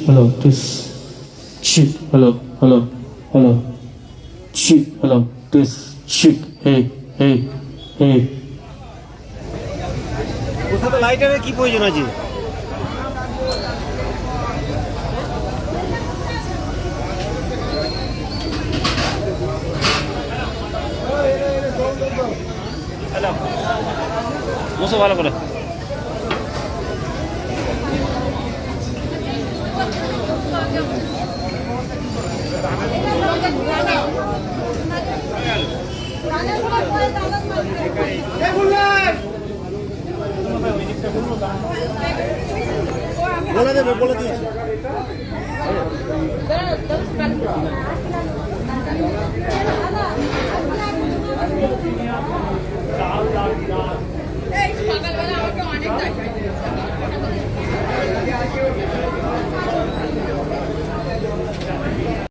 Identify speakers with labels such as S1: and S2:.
S1: Hello, this. Hello, hello, hello. Hello, this. Hey, hey, hey.
S2: কোথাও লাইটারের কি প্রয়োজন আছে? হ্যালো, বসো ভালো করে। বলে দিয়েছি।